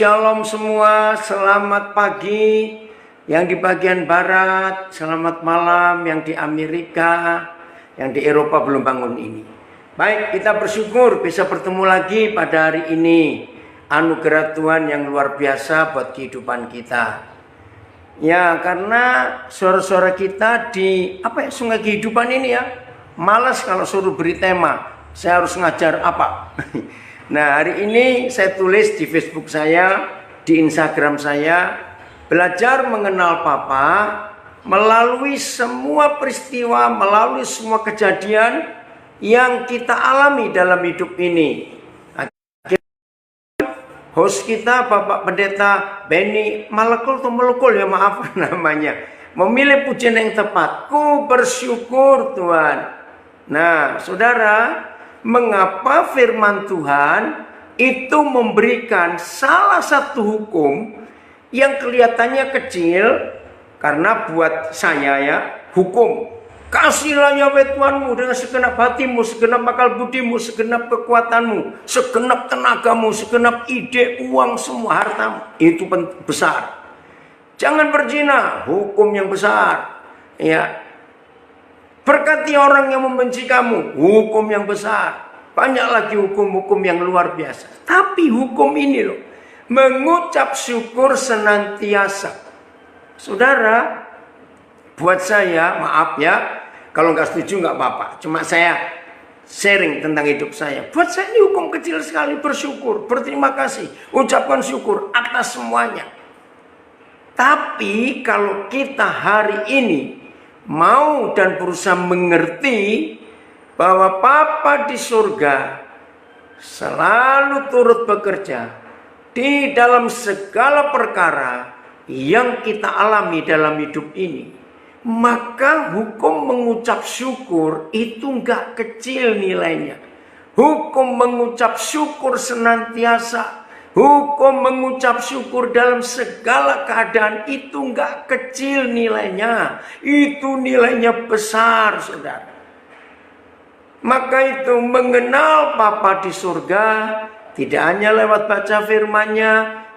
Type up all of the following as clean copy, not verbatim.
Shalom semua, selamat pagi yang di bagian barat, selamat malam yang di Amerika, yang di Eropa belum bangun ini. Baik, kita bersyukur bisa bertemu lagi pada hari ini. Anugerah Tuhan yang luar biasa buat kehidupan kita. Ya, karena suara-suara kita di sungai kehidupan ini ya, malas kalau suruh beri tema. Saya harus ngajar apa? Nah, hari ini saya tulis di Facebook saya, di Instagram saya, belajar mengenal Papa melalui semua peristiwa, melalui semua kejadian yang kita alami dalam hidup ini. Host kita Bapak Pendeta Benny Malekul atau Melukul ya, maaf namanya, memilih pujian yang tepat. Ku bersyukur Tuhan. Nah, saudara, mengapa firman Tuhan itu memberikan salah satu hukum yang kelihatannya kecil? Karena buat saya ya, hukum kasihlah Yahweh Tuhanmu dengan segenap hatimu, segenap akal budimu, segenap kekuatanmu, segenap tenagamu, segenap ide, uang, semua hartamu. Itu besar. Jangan berzina, hukum yang besar. Ya. Berkati orang yang membenci kamu, hukum yang besar. Banyak lagi hukum-hukum yang luar biasa. Tapi hukum ini loh, mengucap syukur senantiasa. Saudara, buat saya, maaf ya, kalau nggak setuju nggak apa-apa. Cuma saya sharing tentang hidup saya. Buat saya ini hukum kecil sekali, bersyukur, berterima kasih, ucapkan syukur atas semuanya. Tapi kalau kita hari ini mau dan berusaha mengerti bahwa Papa di surga selalu turut bekerja di dalam segala perkara yang kita alami dalam hidup ini, maka hukum mengucap syukur itu enggak kecil nilainya. Hukum mengucap syukur senantiasa, hukum mengucap syukur dalam segala keadaan itu enggak kecil nilainya. Itu nilainya besar, saudara. Maka itu mengenal Papa di surga tidak hanya lewat baca firman-Nya,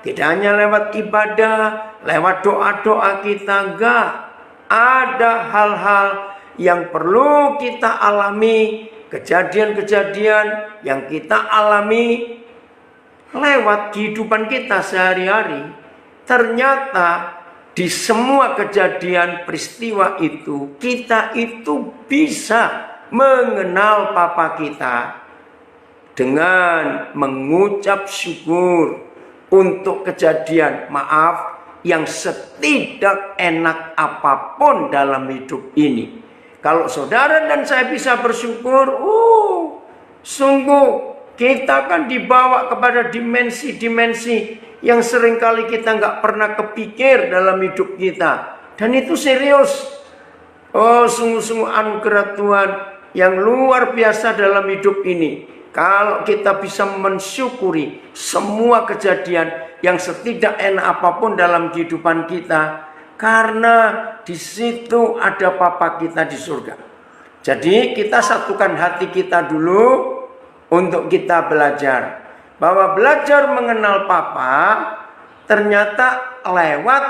tidak hanya lewat ibadah, lewat doa-doa kita, enggak. Ada hal-hal yang perlu kita alami, kejadian-kejadian yang kita alami lewat kehidupan kita sehari-hari. Ternyata di semua kejadian peristiwa itu, kita itu bisa mengenal Papa kita dengan mengucap syukur untuk kejadian, maaf, yang setidak enak apapun dalam hidup ini. Kalau saudara dan saya bisa bersyukur, sungguh kita akan dibawa kepada dimensi-dimensi yang seringkali kita nggak pernah kepikir dalam hidup kita. Dan itu serius. Sungguh-sungguh anugerah Tuhan yang luar biasa dalam hidup ini. Kalau kita bisa mensyukuri semua kejadian yang setidak enak apapun dalam kehidupan kita, karena di situ ada Papa kita di surga. Jadi kita satukan hati kita dulu untuk kita belajar. Bahwa belajar mengenal Papa ternyata lewat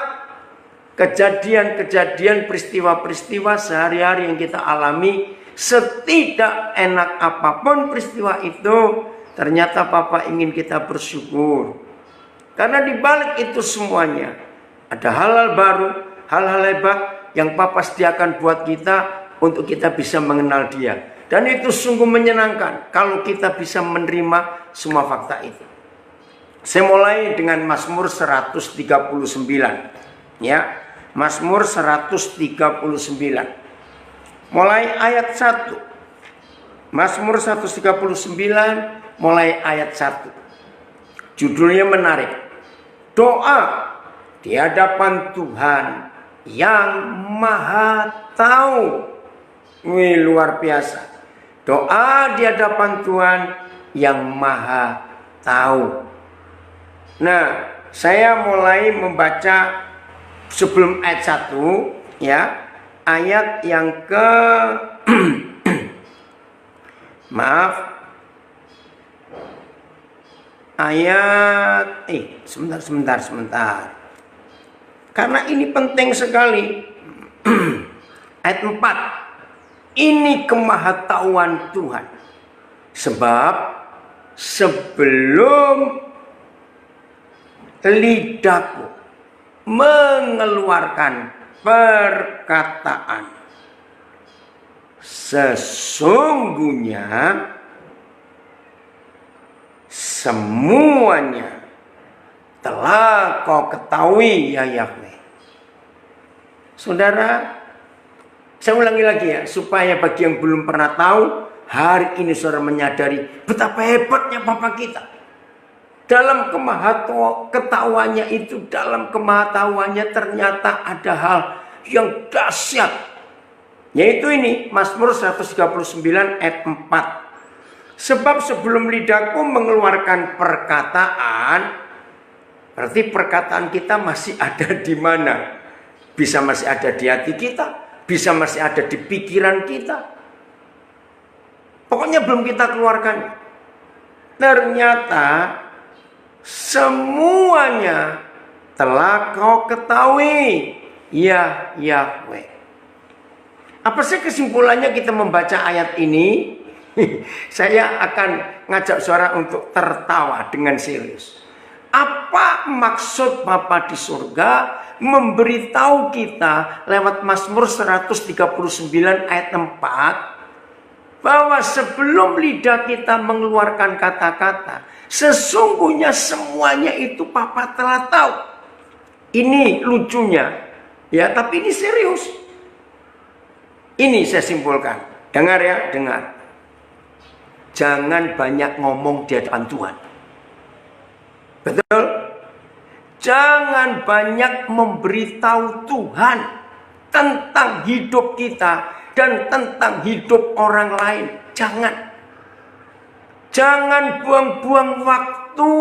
kejadian-kejadian, peristiwa-peristiwa sehari-hari yang kita alami. Setidak enak apapun peristiwa itu, ternyata Papa ingin kita bersyukur. Karena di balik itu semuanya ada hal-hal baru, hal-hal hebat yang Papa sediakan buat kita untuk kita bisa mengenal Dia. Dan itu sungguh menyenangkan kalau kita bisa menerima semua fakta itu. Saya mulai dengan Mazmur 139. Ya, Mazmur 139. Mulai ayat 1. Mazmur 139 mulai ayat 1. Judulnya menarik. Doa di hadapan Tuhan yang Maha Tahu. Wih, luar biasa. Doa di hadapan Tuhan yang Maha Tahu. Nah, saya mulai membaca sebelum ayat 1 ya. Ayat yang ke maaf ayat sebentar. Karena ini penting sekali. Ayat 4. Ini kemahatauan Tuhan. Sebab sebelum lidahku mengeluarkan perkataan, sesungguhnya semuanya telah kau ketahui ya Yahweh. Saudara, saya ulangi lagi ya, supaya bagi yang belum pernah tahu, hari ini saudara menyadari betapa hebatnya Bapa kita. Dalam ketahuannya itu, dalam kemahatauannya ternyata ada hal yang dahsyat. Yaitu ini, Mazmur 139 ayat 4. Sebab sebelum lidahku mengeluarkan perkataan, berarti perkataan kita masih ada di mana? Bisa masih ada di hati kita, bisa masih ada di pikiran kita. Pokoknya belum kita keluarkan. Ternyata semuanya telah kau ketahui ya Yahweh. Apa sih kesimpulannya kita membaca ayat ini? Saya akan ngajak saudara untuk tertawa dengan serius. Apa maksud Bapa di surga memberitahu kita lewat Mazmur 139 ayat 4 bahwa sebelum lidah kita mengeluarkan kata-kata, sesungguhnya semuanya itu Papa telah tahu. Ini lucunya ya, tapi ini serius. Ini saya simpulkan. Dengar ya, dengar. Jangan banyak ngomong di hadapan Tuhan. Betul? Jangan banyak memberitahu Tuhan tentang hidup kita dan tentang hidup orang lain. Jangan. Jangan buang-buang waktu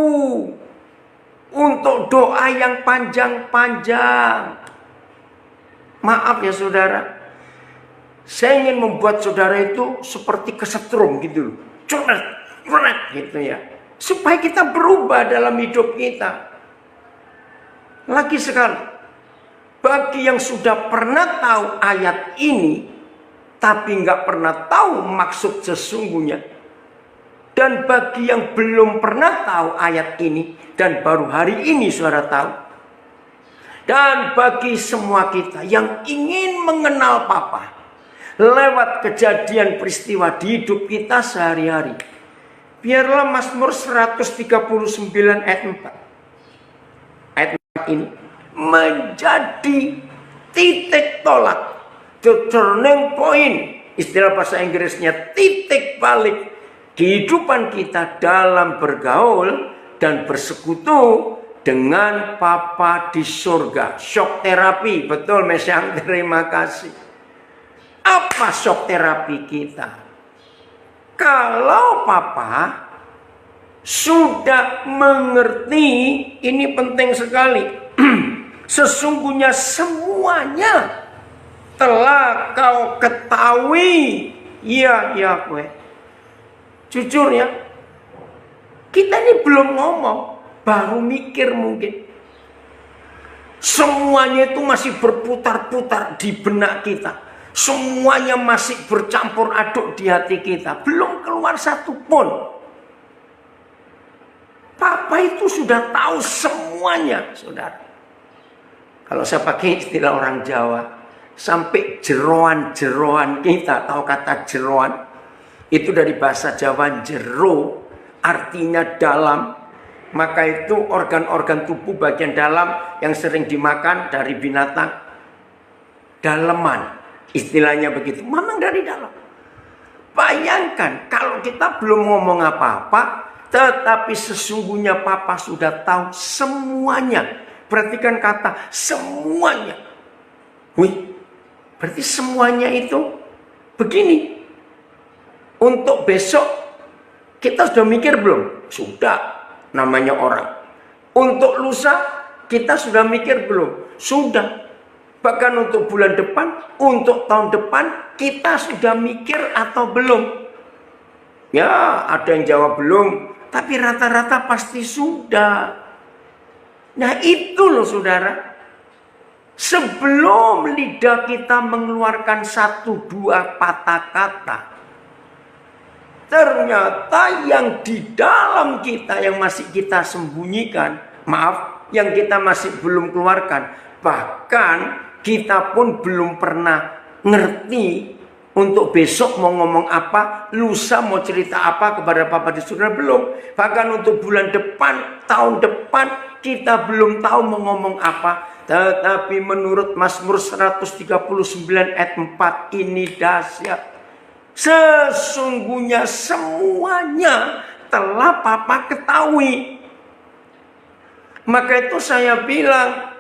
untuk doa yang panjang-panjang. Maaf ya saudara, saya ingin membuat saudara itu seperti kesetrum gitu loh. Curet gitu ya. Supaya kita berubah dalam hidup kita. Lagi sekali, bagi yang sudah pernah tahu ayat ini, tapi nggak pernah tahu maksud sesungguhnya, dan bagi yang belum pernah tahu ayat ini, dan baru hari ini saudara tahu, dan bagi semua kita yang ingin mengenal Papa lewat kejadian peristiwa di hidup kita sehari-hari, biarlah Mazmur 139 ayat 4 ini menjadi titik tolak, the turning point, istilah bahasa Inggrisnya titik balik kehidupan kita dalam bergaul dan bersekutu dengan Papa di surga. Shock terapi, betul Mesyang, terima kasih. Apa shock terapi kita? Kalau Papa sudah mengerti, ini penting sekali. Sesungguhnya semuanya telah kau ketahui ya Yahweh. Jujur ya, kita ini belum ngomong, baru mikir mungkin. Semuanya itu masih berputar-putar di benak kita. Semuanya masih bercampur aduk di hati kita. Belum keluar satu pun. Papa itu sudah tahu semuanya, saudara. Kalau saya pakai istilah orang Jawa, sampai jeroan-jeroan kita, tahu kata jeroan? Itu dari bahasa Jawa jero, artinya dalam. Maka itu organ-organ tubuh bagian dalam yang sering dimakan dari binatang. Daleman, istilahnya begitu, memang dari dalam. Bayangkan kalau kita belum ngomong apa-apa, tetapi sesungguhnya Papa sudah tahu semuanya. Perhatikan kata semuanya. Wih, berarti semuanya itu begini. Untuk besok kita sudah mikir belum? Sudah, namanya orang. Untuk lusa kita sudah mikir belum? Sudah. Bahkan untuk bulan depan, untuk tahun depan kita sudah mikir atau belum? Ya, ada yang jawab belum. tapi rata-rata pasti sudah. Nah itu loh saudara, sebelum lidah kita mengeluarkan 1-2 patah kata, ternyata yang di dalam kita yang masih kita sembunyikan, yang kita masih belum keluarkan, bahkan kita pun belum pernah ngerti untuk besok mau ngomong apa, lusa mau cerita apa kepada Papa di Surga, belum. Bahkan untuk bulan depan, tahun depan, kita belum tahu mau ngomong apa. Tetapi menurut Mazmur 139 ayat 4 ini dahsyat. Sesungguhnya semuanya telah Papa ketahui. Maka itu saya bilang,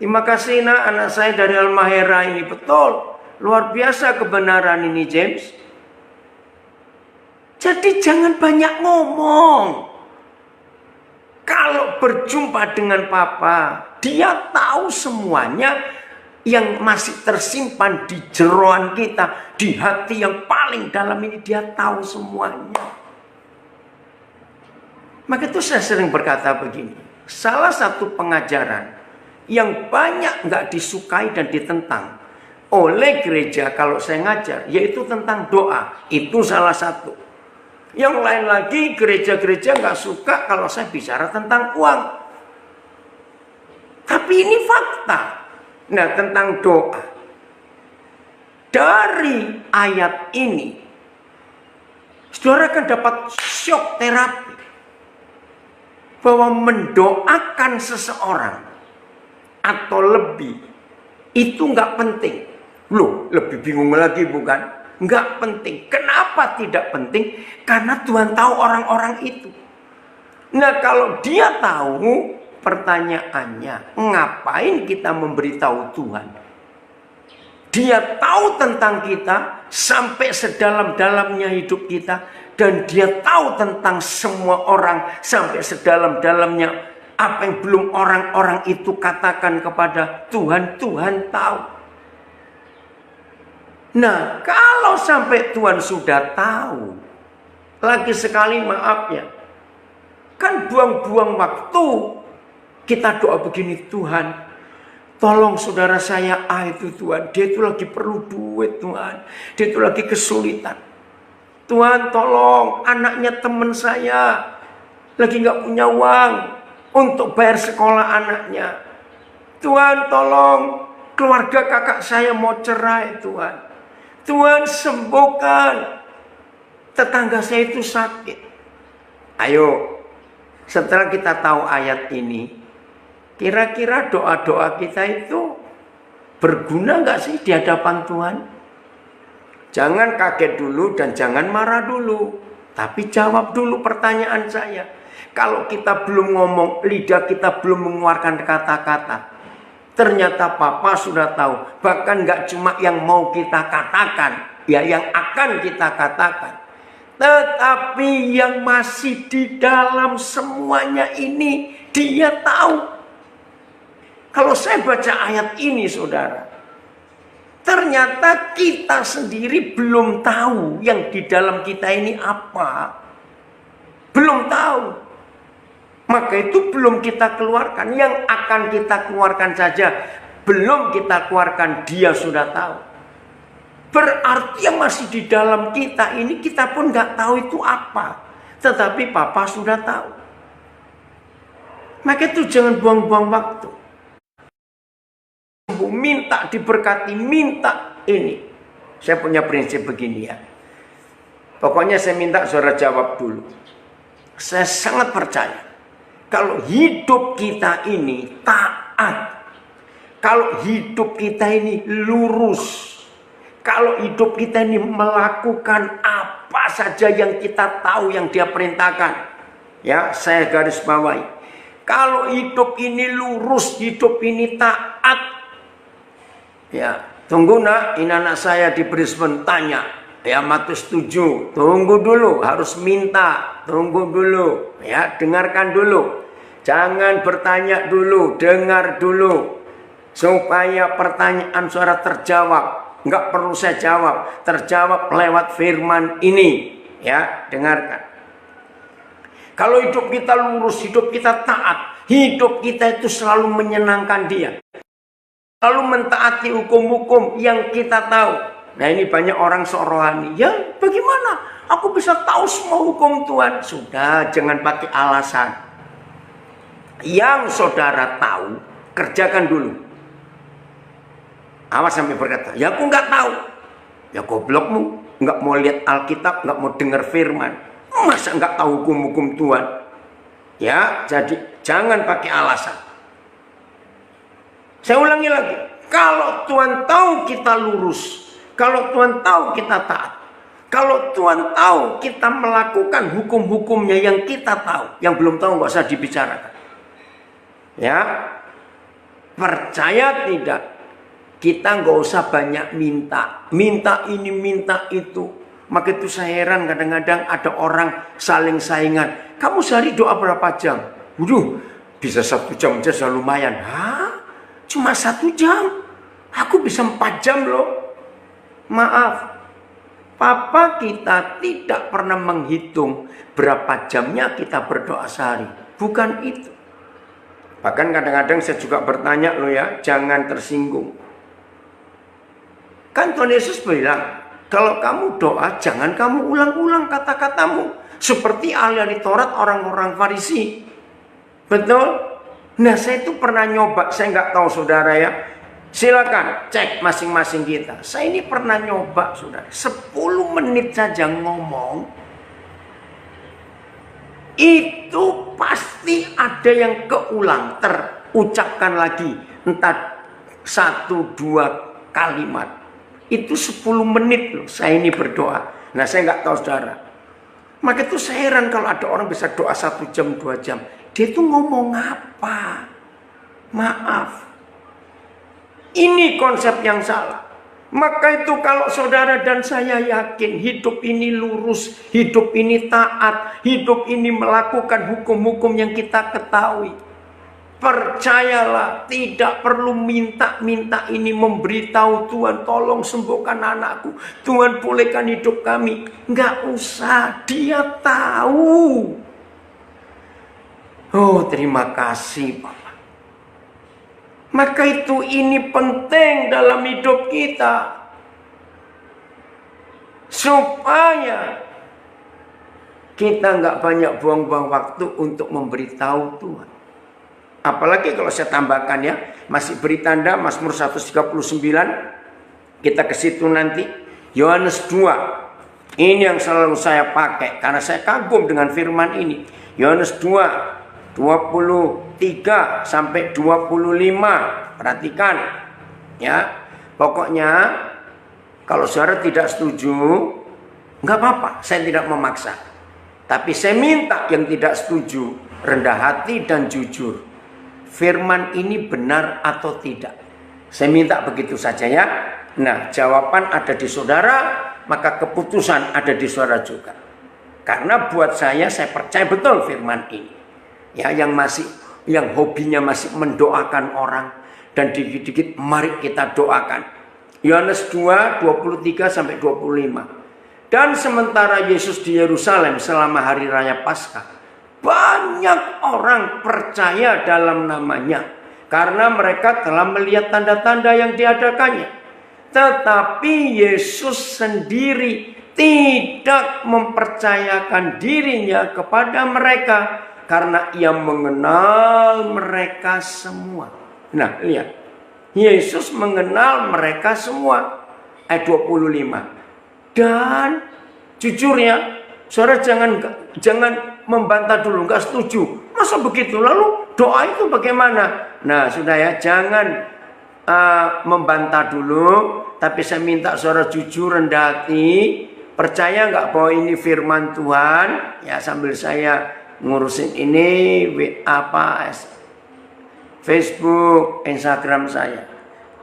terima kasih nak, anak saya dari Almahera ini betul. Luar biasa kebenaran ini James. Jadi jangan banyak ngomong. Kalau berjumpa dengan Papa, dia tahu semuanya yang masih tersimpan di jeroan kita, di hati yang paling dalam ini, dia tahu semuanya. Maka itu saya sering berkata begini, salah satu pengajaran yang banyak nggak disukai dan ditentang oleh gereja kalau saya ngajar, yaitu tentang doa. Itu salah satu. Yang lain lagi, gereja-gereja nggak suka kalau saya bicara tentang uang. Tapi ini fakta. Nah, tentang doa. Dari ayat ini, saudara akan dapat shock terapi. Bahwa mendoakan seseorang atau lebih, itu nggak penting. Loh, lebih bingung lagi bukan? Nggak penting. Kenapa tidak penting? Karena Tuhan tahu orang-orang itu. Nah, kalau dia tahu, pertanyaannya, ngapain kita memberitahu Tuhan? Dia tahu tentang kita sampai sedalam-dalamnya hidup kita, dan dia tahu tentang semua orang sampai sedalam-dalamnya apa yang belum orang-orang itu katakan kepada Tuhan. Tuhan tahu. Nah, kalau sampai Tuhan sudah tahu, lagi sekali maaf ya, kan buang-buang waktu kita doa begini, Tuhan, tolong saudara saya itu Tuhan, dia itu lagi perlu duit Tuhan, dia itu lagi kesulitan. Tuhan tolong anaknya teman saya lagi nggak punya uang untuk bayar sekolah anaknya. Tuhan tolong keluarga kakak saya mau cerai Tuhan. Tuhan sembuhkan tetangga saya itu sakit. Ayo, setelah kita tahu ayat ini, kira-kira doa-doa kita itu berguna nggak sih di hadapan Tuhan? Jangan kaget dulu dan jangan marah dulu. Tapi jawab dulu pertanyaan saya. Kalau kita belum ngomong, lidah kita belum mengeluarkan kata-kata, ternyata Papa sudah tahu. Bahkan nggak cuma yang mau kita katakan, ya yang akan kita katakan. Tetapi yang masih di dalam semuanya ini, dia tahu. Kalau saya baca ayat ini saudara, ternyata kita sendiri belum tahu yang di dalam kita ini apa. Belum tahu. Maka itu belum kita keluarkan. Yang akan kita keluarkan saja belum kita keluarkan, dia sudah tahu. Berarti yang masih di dalam kita ini kita pun nggak tahu itu apa. Tetapi Papa sudah tahu. Maka itu jangan buang-buang waktu. Minta diberkati, minta ini. Saya punya prinsip begini ya. Pokoknya saya minta saudara jawab dulu. Saya sangat percaya. Kalau hidup kita ini taat, kalau hidup kita ini lurus, kalau hidup kita ini melakukan apa saja yang kita tahu yang dia perintahkan, ya saya garis bawahi. Kalau hidup ini lurus, hidup ini taat, ya tunggu nak, ini anak saya di Brisbane tanya, ya Matius 7, tunggu dulu, harus minta, tunggu dulu, ya dengarkan dulu. Jangan bertanya dulu, dengar dulu. Supaya pertanyaan saudara terjawab. Enggak perlu saya jawab, terjawab lewat firman ini. Ya, dengarkan. Kalau hidup kita lurus, hidup kita taat, hidup kita itu selalu menyenangkan Dia, selalu mentaati hukum-hukum yang kita tahu. Nah, ini banyak orang sok rohani. Ya, bagaimana aku bisa tahu semua hukum Tuhan? Sudah, jangan pakai alasan. Yang saudara tahu, kerjakan dulu. Awas sampai berkata, ya aku nggak tahu. Ya goblokmu, nggak mau lihat Alkitab, nggak mau dengar firman. Masa nggak tahu hukum-hukum Tuhan? Ya, jadi jangan pakai alasan. Saya ulangi lagi, kalau Tuhan tahu kita lurus, kalau Tuhan tahu kita taat, kalau Tuhan tahu kita melakukan hukum-hukumnya yang kita tahu, yang belum tahu nggak usah dibicarakan. Ya, percaya tidak, kita nggak usah banyak minta ini, minta itu. Maka itu saya heran kadang-kadang ada orang saling saingan. Kamu sehari doa berapa jam? Waduh, bisa 1 jam aja sudah lumayan. Hah? Cuma 1 jam? Aku bisa 4 jam loh. Maaf, Papa kita tidak pernah menghitung berapa jamnya kita berdoa sehari. Bukan itu. Bahkan kadang-kadang saya juga bertanya loh ya, jangan tersinggung. Kan Tuhan Yesus bilang, kalau kamu doa, jangan kamu ulang-ulang kata-katamu. Seperti ahli Taurat, orang-orang Farisi. Betul? Nah, saya itu pernah nyoba. Saya nggak tahu saudara ya. Silakan cek masing-masing kita. Saya ini pernah nyoba saudara. 10 menit saja ngomong. Itu pasti ada yang keulang. Terucapkan lagi. Entah 1-2 kalimat. Itu 10 menit loh saya ini berdoa. Nah, saya nggak tahu saudara. Maka itu saya heran kalau ada orang bisa doa 1 jam, 2 jam. Dia itu ngomong apa? Maaf. Ini konsep yang salah. Maka itu kalau saudara dan saya yakin hidup ini lurus, hidup ini taat, hidup ini melakukan hukum-hukum yang kita ketahui. Percayalah, tidak perlu minta-minta ini, memberitahu Tuhan tolong sembuhkan anakku, Tuhan pulihkan hidup kami. Nggak usah, Dia tahu. Oh, terima kasih Bapak. Maka itu ini penting dalam hidup kita. Supaya kita nggak banyak buang-buang waktu untuk memberitahu Tuhan. Apalagi kalau saya tambahkan ya, masih beri tanda Mazmur 139, kita ke situ nanti. Yohanes 2, ini yang selalu saya pakai karena saya kagum dengan firman ini. Yohanes 2, 23 sampai 25, perhatikan ya. Pokoknya kalau saudara tidak setuju, nggak apa-apa, saya tidak memaksa. Tapi saya minta yang tidak setuju rendah hati dan jujur. Firman ini benar atau tidak? Saya minta begitu saja ya. Nah, jawaban ada di saudara, maka keputusan ada di saudara juga. Karena buat saya percaya betul firman ini. Ya, yang hobinya masih mendoakan orang dan dikit-dikit mari kita doakan. Yohanes 2, 23 sampai 25. Dan sementara Yesus di Yerusalem selama hari raya Paskah, banyak orang percaya dalam namanya karena mereka telah melihat tanda-tanda yang diadakannya. Tetapi Yesus sendiri tidak mempercayakan dirinya kepada mereka karena Ia mengenal mereka semua. Nah, lihat. Yesus mengenal mereka semua. Ayat 25. Dan jujur ya, saudara jangan membantah dulu, nggak setuju. Masa begitu? Lalu doa itu bagaimana? Nah, sudah ya, jangan membantah dulu. Tapi saya minta saudara jujur, rendah hati. Percaya nggak bahwa ini firman Tuhan? Ya, sambil saya ngurusin ini, Facebook, Instagram saya.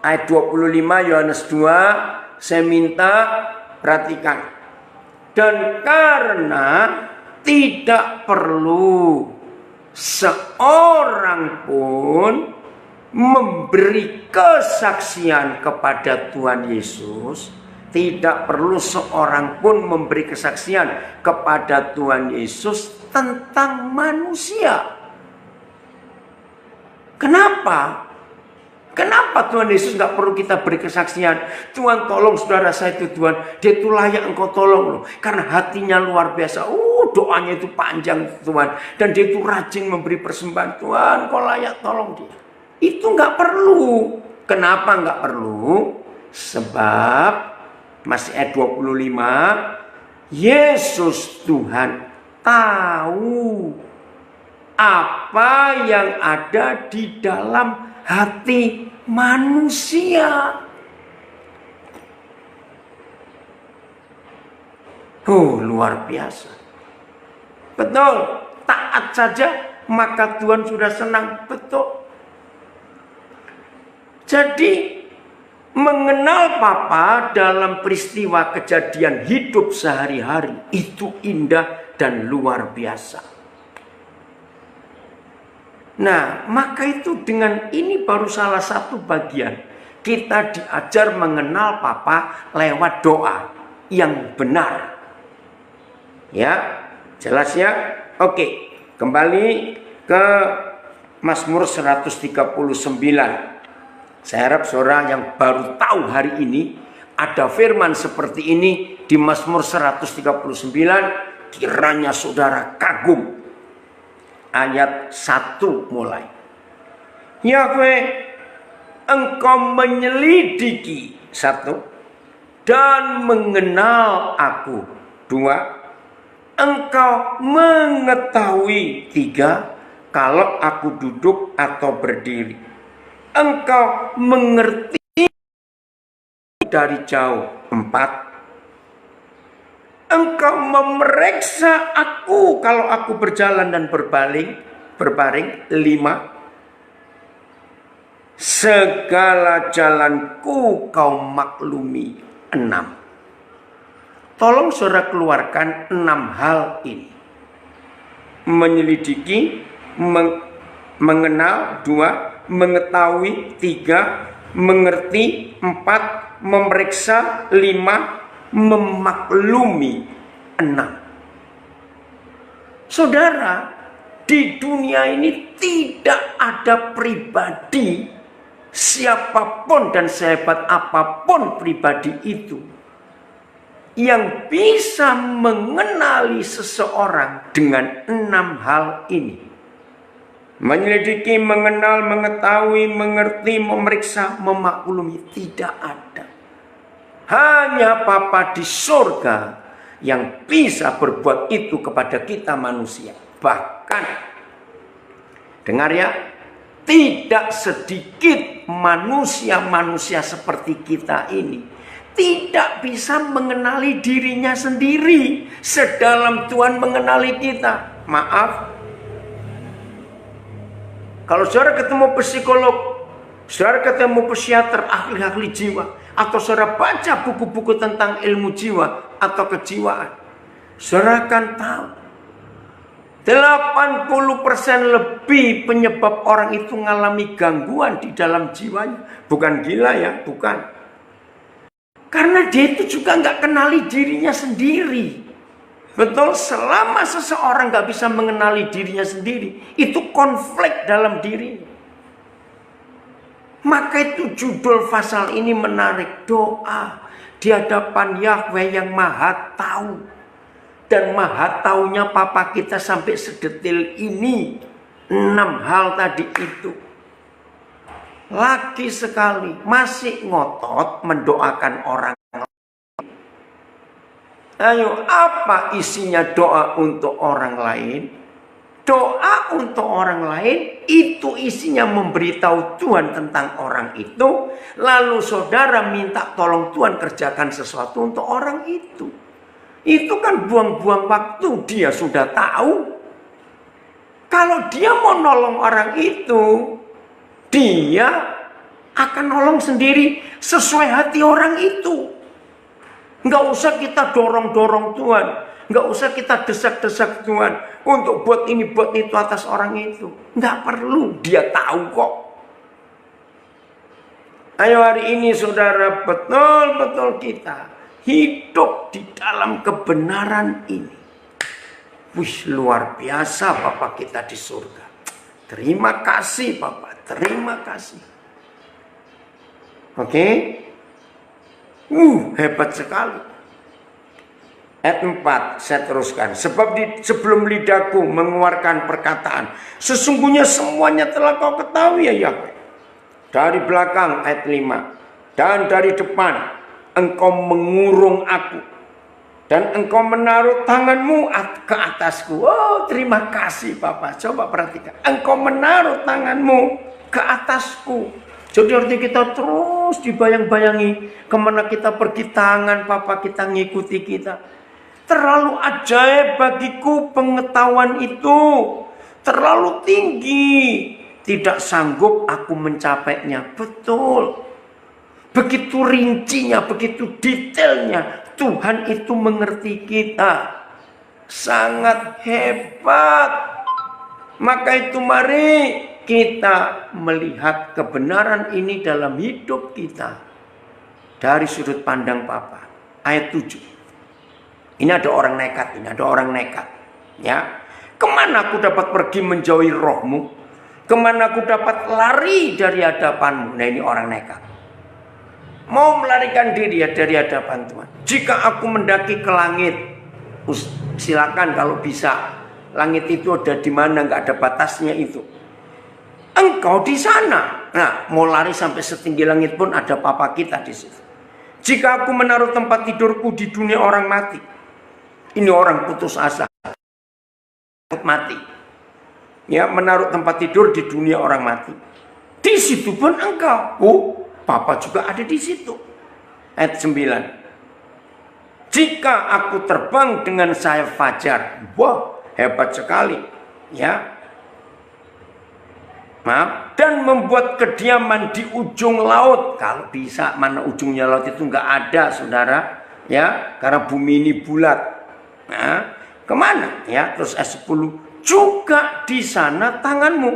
Ayat 25 Yohanes 2, saya minta perhatikan. Dan karena tidak perlu seorang pun memberi kesaksian kepada Tuhan Yesus, Tidak perlu seorang pun memberi kesaksian kepada Tuhan Yesus tentang manusia. Kenapa? Kenapa Tuhan Yesus nggak perlu kita beri kesaksian? Tuhan tolong saudara saya itu Tuhan. Dia itu layak engkau tolong loh. Karena hatinya luar biasa. Doanya itu panjang Tuhan. Dan dia itu rajin memberi persembahan. Tuhan kau layak tolong dia. Itu nggak perlu. Kenapa nggak perlu? Sebab masih ayat 25, Yesus Tuhan tahu apa yang ada di dalam hati manusia. Luar biasa. Betul, taat saja maka Tuhan sudah senang. Betul. Jadi mengenal Papa dalam peristiwa kejadian hidup sehari-hari itu indah dan luar biasa. Nah, maka itu dengan ini baru salah satu bagian kita diajar mengenal Papa lewat doa yang benar. Ya, jelas ya? Oke, kembali ke Mazmur 139. Saya harap saudara yang baru tahu hari ini ada firman seperti ini di Mazmur 139, kiranya saudara kagum. Ayat 1 mulai. Yahweh, engkau menyelidiki 1 dan mengenal aku 2, engkau mengetahui 3 kalau aku duduk atau berdiri. Engkau mengerti dari jauh 4. Engkau memeriksa aku kalau aku berjalan dan berbaring 5. Segala jalanku kau maklumi 6. Tolong saudara keluarkan 6 hal ini. Menyelidiki, mengenal 2, mengetahui 3, mengerti 4, memeriksa 5, memaklumi 6. Saudara, di dunia ini tidak ada pribadi siapapun dan sehebat apapun pribadi itu yang bisa mengenali seseorang dengan 6 hal ini. Menyelidiki, mengenal, mengetahui, mengerti, memeriksa, memaklumi. Tidak ada. Hanya Bapa di surga yang bisa berbuat itu kepada kita manusia. Bahkan, dengar ya, tidak sedikit manusia-manusia seperti kita ini tidak bisa mengenali dirinya sendiri sedalam Tuhan mengenali kita. Maaf, kalau saudara ketemu psikolog, saudara ketemu psikiater, ahli-ahli jiwa, atau saudara baca buku-buku tentang ilmu jiwa atau kejiwaan, saudara akan tahu 80% lebih penyebab orang itu mengalami gangguan di dalam jiwanya. Bukan gila ya, bukan. Karena dia itu juga nggak kenali dirinya sendiri. Betul, selama seseorang nggak bisa mengenali dirinya sendiri, itu konflik dalam dirinya. Maka itu judul pasal ini menarik, doa di hadapan Yahweh yang maha tahu. Dan maha taunya Papa kita sampai sedetil ini. 6 hal tadi itu. Lagi sekali masih ngotot mendoakan orang. Ayo, apa isinya doa untuk orang lain? Doa untuk orang lain itu isinya memberitahu Tuhan tentang orang itu. Lalu saudara minta tolong Tuhan kerjakan sesuatu untuk orang itu. Itu kan buang-buang waktu. Dia sudah tahu. Kalau dia mau nolong orang itu, dia akan nolong sendiri sesuai hati orang itu. Nggak usah kita dorong-dorong Tuhan. Nggak usah kita desak-desak Tuhan untuk buat ini, buat itu atas orang itu. Nggak perlu, dia tahu kok. Ayo hari ini saudara, betul-betul kita hidup di dalam kebenaran ini. Wih, luar biasa Bapa kita di surga. Terima kasih Bapa, terima kasih. Oke? Hebat sekali. Ayat 4 saya teruskan. Sebab sebelum lidahku mengeluarkan perkataan, sesungguhnya semuanya telah kau ketahui ya Yahweh. Dari belakang ayat 5. Dan dari depan engkau mengurung aku. Dan engkau menaruh tanganmu ke atasku. Oh, terima kasih Bapak. Coba perhatikan. Engkau menaruh tanganmu ke atasku. Jadi artinya kita terus dibayang-bayangi. Kemana kita pergi tangan Bapak kita ngikuti kita. Terlalu ajaib bagiku pengetahuan itu. Terlalu tinggi. Tidak sanggup aku mencapainya. Betul. Begitu rincinya, begitu detailnya. Tuhan itu mengerti kita. Sangat hebat. Maka itu mari kita melihat kebenaran ini dalam hidup kita. Dari sudut pandang Bapa. Ayat 7. Ini ada orang nekat, Ya, kemana aku dapat pergi menjauhi rohmu? Kemana aku dapat lari dari hadapanmu? Nah, ini orang nekat. Mau melarikan diri dari hadapan Tuhan. Jika aku mendaki ke langit, silakan kalau bisa. Langit itu ada di mana? Nggak ada batasnya itu. Engkau di sana. Nah, mau lari sampai setinggi langit pun ada Papa kita di situ. Jika aku menaruh tempat tidurku di dunia orang mati. Ini orang putus asa, takut mati. Ya, menaruh tempat tidur di dunia orang mati. Di situ pun engkau. Papa juga ada di situ. Ayat 9. Jika aku terbang dengan sayap fajar. Wah, hebat sekali. Ya. Maaf. Dan membuat kediaman di ujung laut. Kalau bisa, mana ujungnya laut itu nggak ada, saudara. Ya, karena bumi ini bulat. Nah, kemana? Ya, terus ayat 10. Juga di sana tanganmu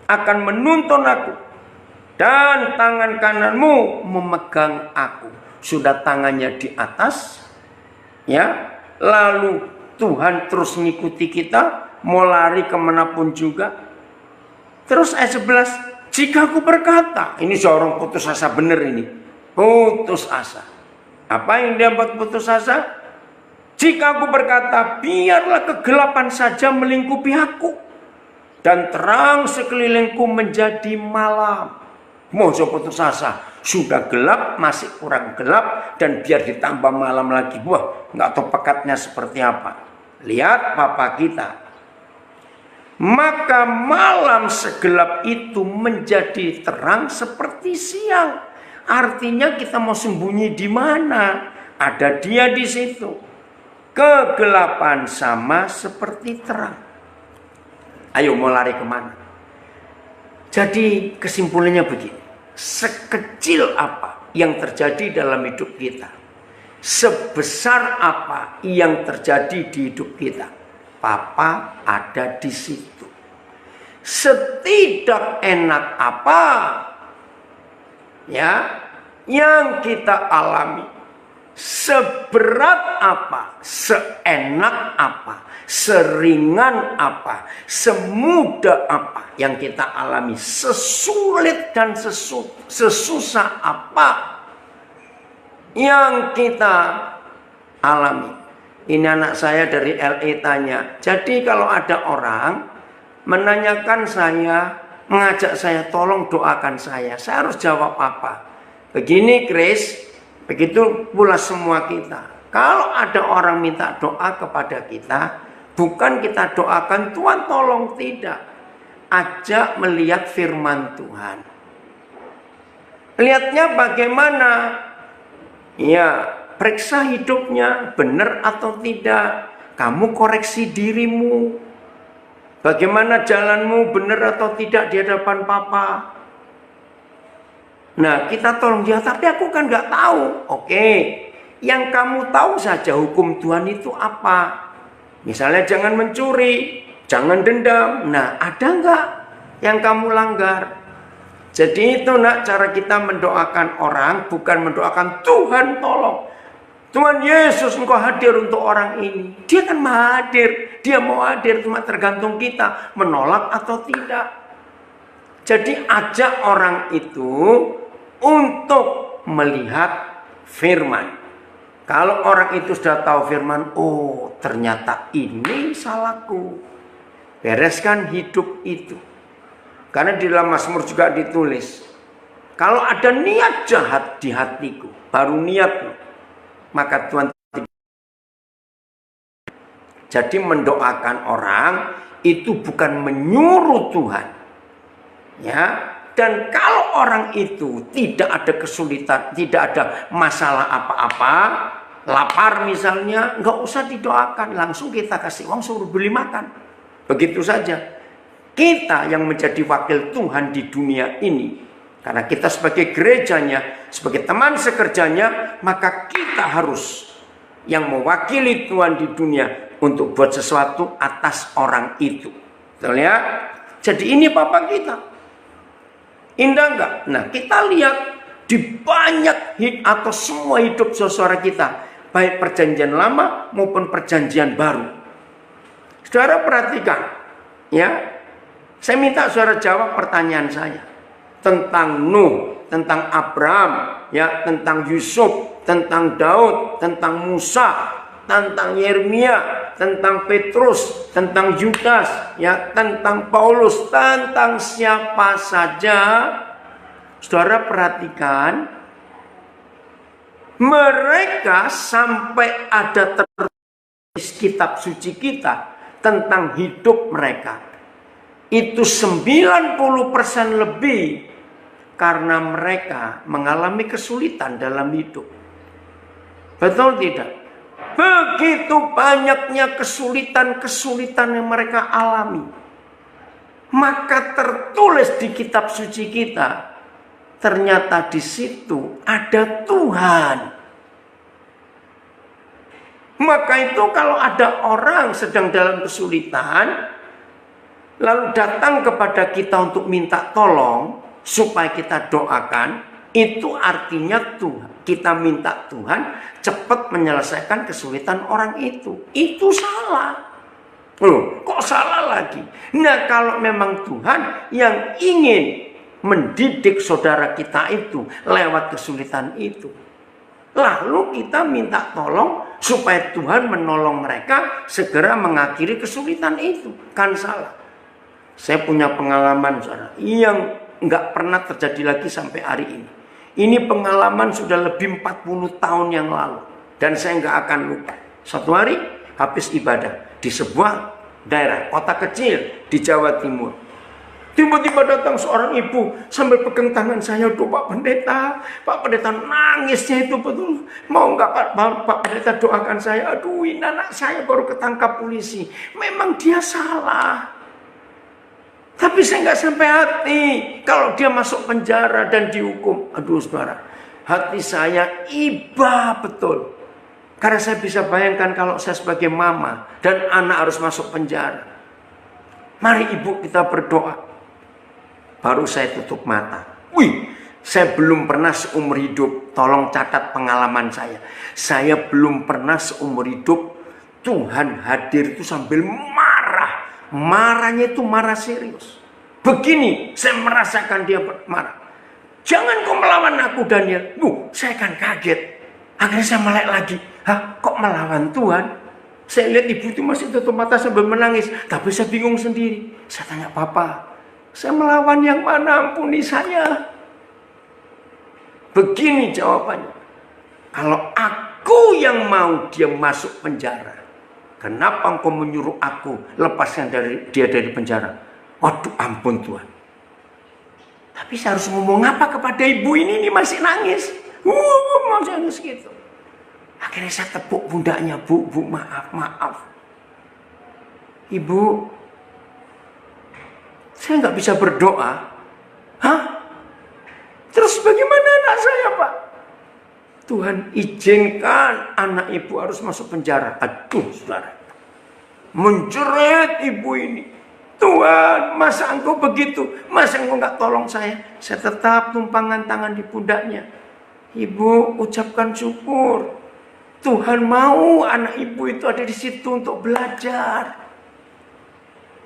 akan menuntun aku. Dan tangan kananmu memegang aku. Sudah tangannya di atas. Ya, lalu Tuhan terus ngikuti kita. Mau lari kemanapun juga. Terus ayat 11. Jika aku berkata. Ini seorang putus asa benar ini. Putus asa. Apa yang dia buat putus asa? Jika aku berkata, biarlah kegelapan saja melingkupi aku. Dan terang sekelilingku menjadi malam. Mau putus asa. Sudah gelap, masih kurang gelap. Dan biar ditambah malam lagi. Wah, nggak tahu pekatnya seperti apa. Lihat Papa kita. Maka malam segelap itu menjadi terang seperti siang. Artinya kita mau sembunyi di mana? Ada dia di situ. Kegelapan sama seperti terang. Ayo mau lari kemana? Jadi kesimpulannya begini. Sekecil apa yang terjadi dalam hidup kita, sebesar apa yang terjadi di hidup kita, Papa ada di situ. Setidak enak apa ya yang kita alami, seberat apa, seenak apa, seringan apa, semudah apa yang kita alami, sesulit dan sesusah apa yang kita alami. Ini anak saya dari LA tanya, jadi kalau ada orang menanyakan saya, mengajak saya tolong doakan saya harus jawab apa? Begini Chris, begitu pula semua kita. Kalau ada orang minta doa kepada kita, bukan kita doakan Tuhan tolong, tidak. Ajak melihat firman Tuhan. Lihatnya bagaimana? Ya, periksa hidupnya benar atau tidak. Kamu koreksi dirimu. Bagaimana jalanmu, benar atau tidak di hadapan Papa. Nah, kita tolong dia, tapi aku kan nggak tahu. Oke, yang kamu tahu saja hukum Tuhan itu apa. Misalnya jangan mencuri, jangan dendam. Nah, ada nggak yang kamu langgar? Jadi itu nak cara kita mendoakan orang, bukan mendoakan Tuhan tolong. Tuhan Yesus, engkau hadir untuk orang ini. Dia kan hadir. Dia mau hadir, cuma tergantung kita menolak atau tidak. Jadi ajak orang itu untuk melihat firman. Kalau orang itu sudah tahu firman, oh ternyata ini salahku. Bereskan hidup itu. Karena di dalam Mazmur juga ditulis, kalau ada niat jahat di hatiku, baru niat, maka Tuhan. Jadi mendoakan orang itu bukan menyuruh Tuhan. Ya, dan kalau orang itu tidak ada kesulitan, tidak ada masalah apa-apa, lapar misalnya, nggak usah didoakan, langsung kita kasih uang suruh beli makan. Begitu saja. Kita yang menjadi wakil Tuhan di dunia ini, karena kita sebagai gerejanya, sebagai teman sekerjanya, maka kita harus yang mewakili Tuhan di dunia untuk buat sesuatu atas orang itu. Betul ya? Jadi ini Bapak kita. Indah enggak? Nah, kita lihat di banyak atau semua hidup saudara kita, baik perjanjian lama maupun perjanjian baru. Saudara perhatikan, ya. Saya minta saudara jawab pertanyaan saya tentang Nuh, tentang Abraham, ya, tentang Yusuf, tentang Daud, tentang Musa, tentang Yeremia, tentang Petrus, tentang Yudas, ya, tentang Paulus, tentang siapa saja. Saudara perhatikan, mereka sampai ada tertulis kitab suci kita tentang hidup mereka. Itu 90% lebih karena mereka mengalami kesulitan dalam hidup. Betul tidak? Begitu banyaknya kesulitan-kesulitan yang mereka alami. Maka tertulis di kitab suci kita, ternyata di situ ada Tuhan. Maka itu kalau ada orang sedang dalam kesulitan, lalu datang kepada kita untuk minta tolong, supaya kita doakan, itu artinya Tuhan. Kita minta Tuhan cepat menyelesaikan kesulitan orang itu. Itu salah. Loh, kok salah lagi? Nah, kalau memang Tuhan yang ingin mendidik saudara kita itu lewat kesulitan itu, lalu kita minta tolong supaya Tuhan menolong mereka segera mengakhiri kesulitan itu. Kan salah. Saya punya pengalaman saudara yang nggak pernah terjadi lagi sampai hari ini. Ini pengalaman sudah lebih 40 tahun yang lalu. Dan saya nggak akan lupa. Satu hari habis ibadah di sebuah daerah, kota kecil di Jawa Timur. Tiba-tiba datang seorang ibu sambil pegang tangan saya. Tuh Pak Pendeta. Pak Pendeta nangisnya itu betul. Mau nggak Pak Pendeta doakan saya? Aduh, ini anak saya baru ketangkap polisi. Memang dia salah. Tapi saya nggak sampai hati kalau dia masuk penjara dan dihukum. Aduh saudara, hati saya iba betul. Karena saya bisa bayangkan kalau saya sebagai mama dan anak harus masuk penjara. Mari ibu kita berdoa. Baru saya tutup mata. Wih, saya belum pernah seumur hidup, tolong catat pengalaman saya. Saya belum pernah seumur hidup Tuhan hadir itu sambil marah. Marahnya itu marah serius. Begini, saya merasakan dia marah. Jangan kau melawan aku Daniel. Saya kan kaget. Akhirnya saya melek lagi. Hah, kok melawan Tuhan? Saya lihat ibu itu masih tutup mata sambil menangis. Tapi saya bingung sendiri. Saya tanya, Papa, saya melawan yang mana? Ampuni saya. Begini jawabannya. Kalau aku yang mau dia masuk penjara, kenapa engkau menyuruh aku lepaskan dia dari penjara? Waduh, ampun Tuhan. Tapi saya harus ngomong apa kepada ibu ini masih nangis. Masih nangis gitu. Akhirnya saya tepuk pundaknya. Bu, maaf. Ibu, saya nggak bisa berdoa. Hah? Terus bagaimana anak saya, Pak? Tuhan izinkan anak ibu harus masuk penjara. Aduh, saudara. Menjerit ibu ini. Tuhan, masa engkau begitu? Masa engkau nggak tolong saya? Saya tetap tumpangan tangan di pundaknya. Ibu, ucapkan syukur. Tuhan mau anak ibu itu ada di situ untuk belajar.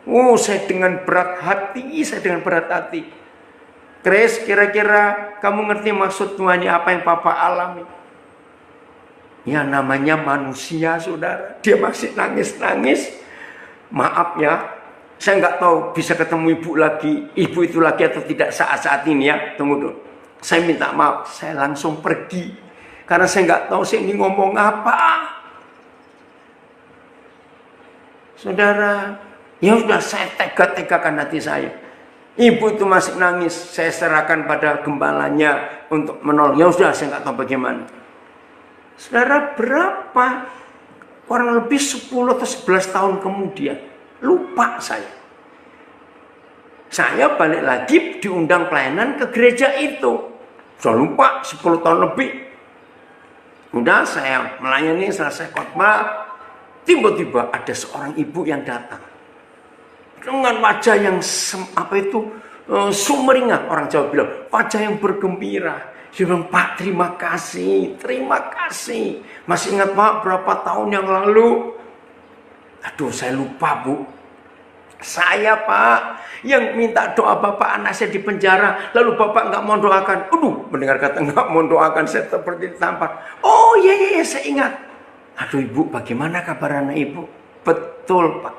Oh, saya dengan berat hati. Grace, kira-kira kamu ngerti maksud Tuhan apa yang Papa alami? Ya namanya manusia, saudara. Dia masih nangis-nangis. Maaf ya, saya nggak tahu bisa ketemu ibu itu lagi atau tidak saat ini ya. Tunggu dulu. Saya minta maaf, saya langsung pergi. Karena saya nggak tahu saya ini ngomong apa. Saudara, ya sudah saya tega-tegakan hati saya. Ibu itu masih nangis, saya serahkan pada gembalanya untuk menolong. Ya sudah, saya nggak tahu bagaimana. Saudara, berapa? Kurang lebih 10 atau 11 tahun kemudian, lupa saya. Saya balik lagi diundang pelayanan ke gereja itu. Sudah lupa 10 tahun lebih. Udah saya melayani, selesai khotbah, tiba-tiba ada seorang ibu yang datang dengan wajah yang sumringah, orang Jawa bilang wajah yang bergembira. Dia bilang, Pak, terima kasih. Masih ingat Pak berapa tahun yang lalu? Aduh, saya lupa Bu. Saya Pak yang minta doa Bapak, anak saya di penjara, lalu Bapak nggak mau doakan. Mendengar kata nggak mau doakan, saya seperti ditampar. Oh iya, saya ingat. Aduh Ibu, bagaimana kabar anak Ibu? Betul Pak.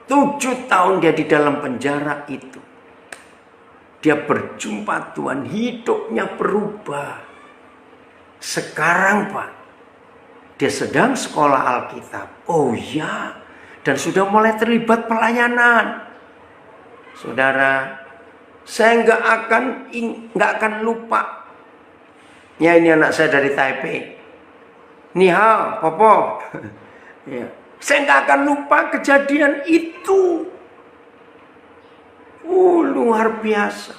7 tahun dia di dalam penjara itu. Dia berjumpa Tuhan, hidupnya berubah. Sekarang Pak, dia sedang sekolah Alkitab. Oh ya, dan sudah mulai terlibat pelayanan. Saudara, saya nggak akan lupa. Ya, ini anak saya dari Taipei. Ni hao, Popo. Ya. Saya nggak akan lupa kejadian itu. Luar biasa.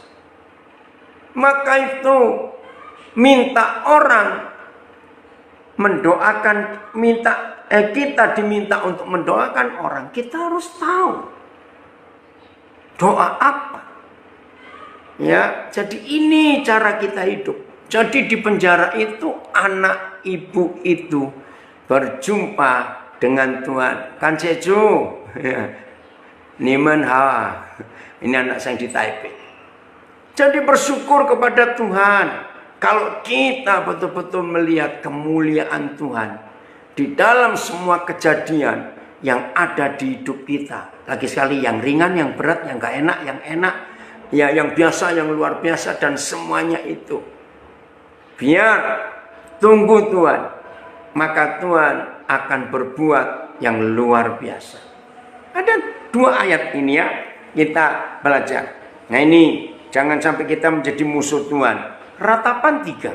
Maka itu minta orang mendoakan, kita diminta untuk mendoakan orang, kita harus tahu doa apa. Ya, jadi ini cara kita hidup. Jadi di penjara itu anak ibu itu berjumpa dengan Tuhan. Kan Jeju, Nimen Ha. Ini anak saya di Taipei. Jadi bersyukur kepada Tuhan. Kalau kita betul-betul melihat kemuliaan Tuhan di dalam semua kejadian yang ada di hidup kita. Lagi sekali yang ringan, yang berat, yang gak enak, yang enak, ya yang biasa, yang luar biasa, dan semuanya itu. Biar tunggu Tuhan, maka Tuhan akan berbuat yang luar biasa. Ada 2 ayat ini ya, kita belajar. Nah ini, jangan sampai kita menjadi musuh Tuhan. Ratapan 3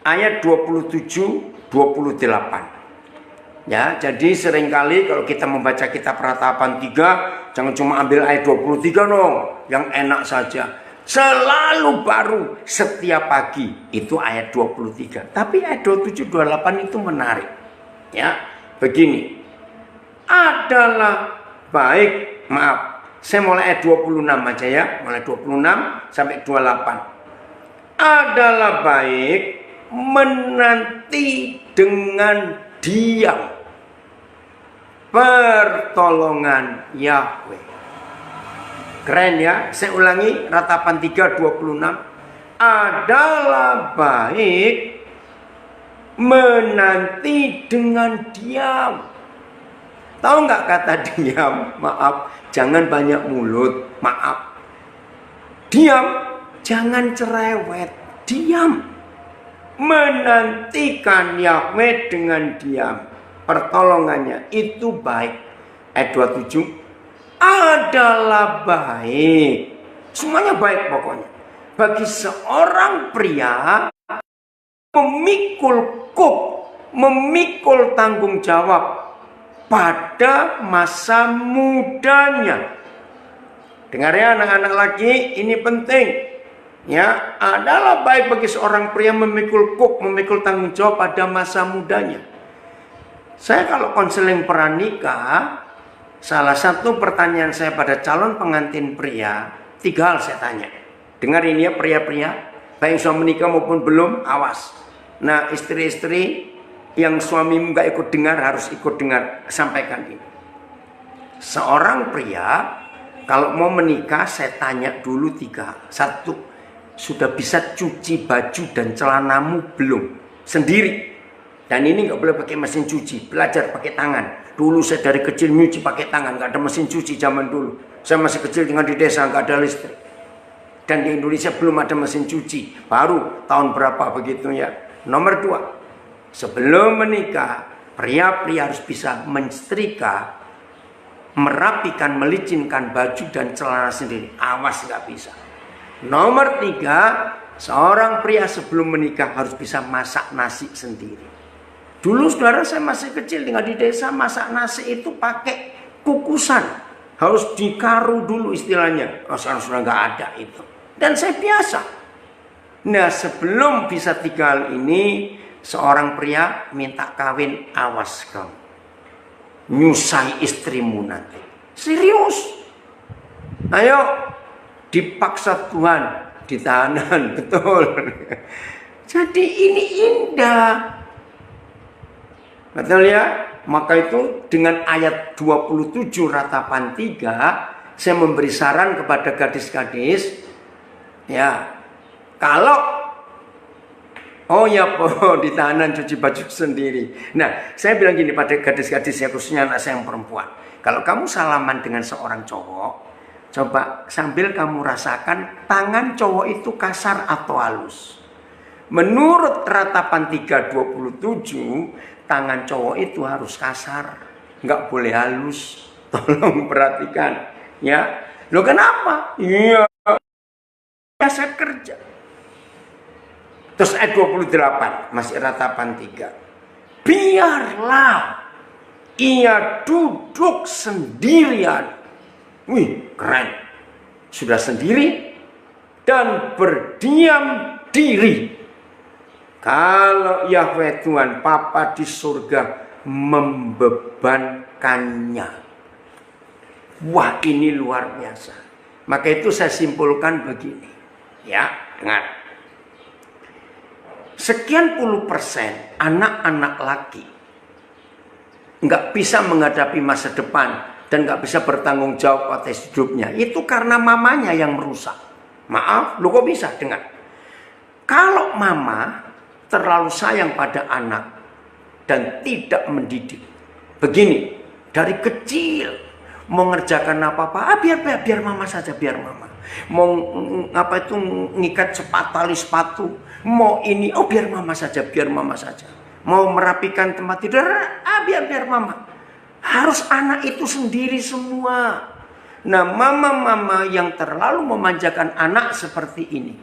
ayat 27-28. Ya, jadi seringkali kalau kita membaca kitab Ratapan 3, jangan cuma ambil ayat 23 dong, yang enak saja. Selalu baru setiap pagi, itu ayat 23. Tapi ayat 27-28 itu menarik. Ya, begini. Adalah baik, maaf, saya mulai ayat 26 aja ya, mulai 26 sampai 28. Adalah baik menanti dengan diam pertolongan Yahweh. Keren ya, saya ulangi, Ratapan 3:26. Adalah baik menanti dengan diam. Tahu nggak kata diam? Maaf, jangan banyak mulut. Maaf. Diam, jangan cerewet. Diam. Menantikan Yahweh dengan diam. Pertolongannya itu baik. Ayat 27. Adalah baik. Semuanya baik pokoknya. Bagi seorang pria memikul tanggung jawab pada masa mudanya. Dengar ya anak-anak lagi, ini penting. Ya, adalah baik bagi seorang pria memikul tanggung jawab pada masa mudanya. Saya kalau konseling pranikah, salah satu pertanyaan saya pada calon pengantin pria, 3 hal saya tanya. Dengar ini ya pria-pria, baik yang sudah menikah maupun belum, awas. Nah, istri-istri yang suamimu gak ikut dengar harus ikut dengar. Sampaikan ini. Seorang pria kalau mau menikah, saya tanya dulu 3 hal. 1, sudah bisa cuci baju dan celanamu belum? Sendiri. Dan ini nggak boleh pakai mesin cuci, belajar pakai tangan. Dulu saya dari kecil nyuci pakai tangan, nggak ada mesin cuci zaman dulu. Saya masih kecil tinggal di desa, nggak ada listrik. Dan di Indonesia belum ada mesin cuci, baru tahun berapa begitu ya. Nomor 2, sebelum menikah, pria-pria harus bisa mensetrika, merapikan, melicinkan baju dan celana sendiri. Awas nggak bisa. Nomor 3, seorang pria sebelum menikah harus bisa masak nasi sendiri. Dulu saudara saya masih kecil tinggal di desa, masak nasi itu pakai kukusan. Harus dikaru dulu istilahnya. Oh, sekarang sudah nggak ada itu. Dan saya biasa. Nah, sebelum bisa 3 hal ini, seorang pria minta kawin, awas kamu. Nyusai istrimu nanti. Serius. Ayo, dipaksa Tuhan, ditahanan, betul. Jadi ini indah. Betul ya? Maka itu dengan ayat 27 ratapan 3, saya memberi saran kepada gadis-gadis, ya, kalau di tahanan cuci baju sendiri. Nah, saya bilang gini pada gadis-gadis ya, khususnya anak saya yang perempuan. Kalau kamu salaman dengan seorang cowok, coba sambil kamu rasakan tangan cowok itu kasar atau halus. Menurut ratapan 3:27, tangan cowok itu harus kasar, nggak boleh halus. Tolong perhatikan, ya. Loh kenapa? Iya, biasa kerja. Terus ayat 28, masih ratapan 3. Biarlah ia duduk sendirian. Wih, keren. Sudah sendiri dan berdiam diri. Kalau Yahweh Tuhan Papa di surga membebankannya. Wah, ini luar biasa. Maka itu saya simpulkan begini. Ya, dengar. Sekian puluh persen anak-anak laki nggak bisa menghadapi masa depan dan nggak bisa bertanggung jawab atas hidupnya. Itu karena mamanya yang merusak. Maaf, lu kok bisa? Dengar. Kalau mama terlalu sayang pada anak dan tidak mendidik. Begini, dari kecil mau ngerjakan apa-apa, biar mama saja, biar mama. Mau ngikat tali sepatu, mau ini, biar mama saja, biar mama saja. Mau merapikan tempat tidur, biar mama. Harus anak itu sendiri semua. Nah, mama-mama yang terlalu memanjakan anak seperti ini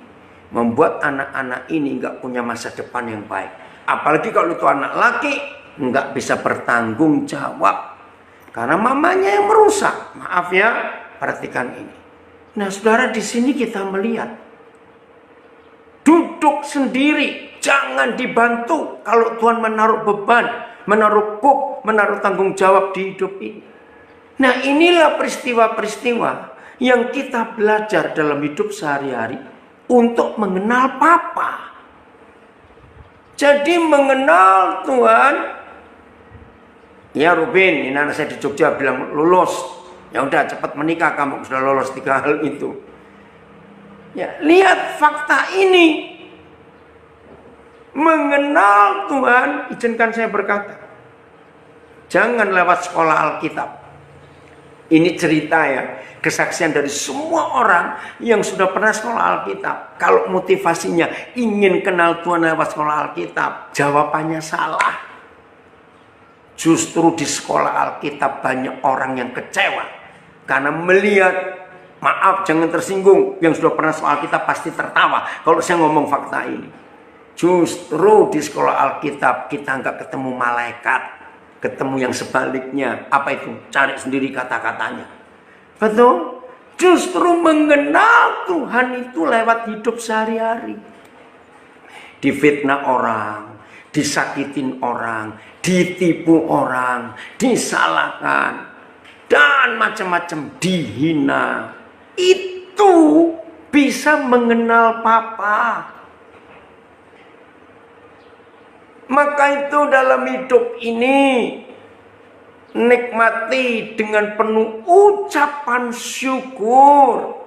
membuat anak-anak ini nggak punya masa depan yang baik. Apalagi kalau itu anak laki, nggak bisa bertanggung jawab. Karena mamanya yang merusak. Maaf ya, perhatikan ini. Nah, saudara, di sini kita melihat. Duduk sendiri, jangan dibantu. Kalau Tuhan menaruh beban, menaruh menaruh tanggung jawab di hidup ini. Nah, inilah peristiwa-peristiwa yang kita belajar dalam hidup sehari-hari untuk mengenal Papa. Jadi mengenal Tuhan. Ya Ruben, ini anak saya di Jogja bilang lulus. Ya udah cepat menikah, kamu sudah lolos 3 hal itu. Ya, lihat fakta ini. Mengenal Tuhan, izinkan saya berkata. Jangan lewat sekolah Alkitab. Ini cerita ya, kesaksian dari semua orang yang sudah pernah sekolah Alkitab. Kalau motivasinya ingin kenal Tuhan lewat sekolah Alkitab, jawabannya salah. Justru di sekolah Alkitab banyak orang yang kecewa. Karena melihat, maaf jangan tersinggung, yang sudah pernah sekolah Alkitab pasti tertawa kalau saya ngomong fakta ini. Justru di sekolah Alkitab kita nggak ketemu malaikat. Ketemu yang sebaliknya. Apa itu? Cari sendiri kata-katanya. Betul? Justru mengenal Tuhan itu lewat hidup sehari-hari. Difitnah orang, disakitin orang, ditipu orang, disalahkan, dan macam-macam, dihina. Itu bisa mengenal Papa. Maka itu dalam hidup ini nikmati dengan penuh ucapan syukur